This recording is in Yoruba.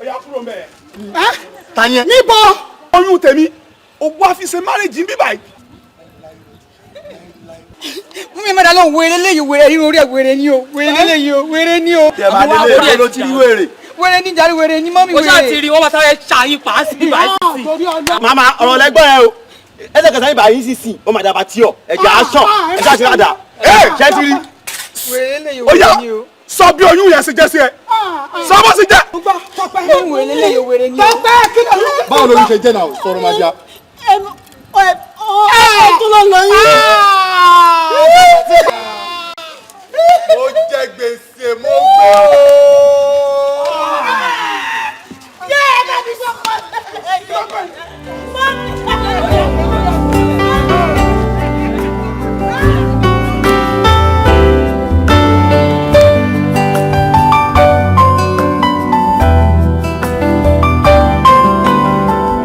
ya kúrò ńbẹ̀. Tani ẹ? Níbo? Oyún tèmi. O wá fi ṣe marriage bí báyìí. Mi ma da lo wèrè leyi wèrè ri orí wèrè ni o. Wèrè leyi o, wèrè ni o. Te ma dele ló ti rí wèrè. Wèrè ni jàre wèrè ni mami wèrè. O ṣá ti rí wọ́n ma sáré ṣàyìn pa sí bí báyìí sí. Mama, ọ̀rọ̀ lẹ́gbọ́n ẹ o. Ẹsẹ̀kẹsẹ̀ ibà yín sísìn, ó máa dàbà tí ọ. Ẹ̀jẹ̀ aṣọ, ẹ̀jẹ̀ àti rádà. Ṣé ti rí? Wèrè leyi wèrè ni o. Sọ bí oyún yẹn ṣe jẹ́ sí ẹ. Sọ bó ṣe jẹ́. Wèrè leyi wèrè ni o. Báwo ló ń ṣe jẹ́ náà? Sọ̀rọ̀ máa jà. Tún lọ lọ yín. Mo jẹ gbèsè mo gbé o. Yeah, that is so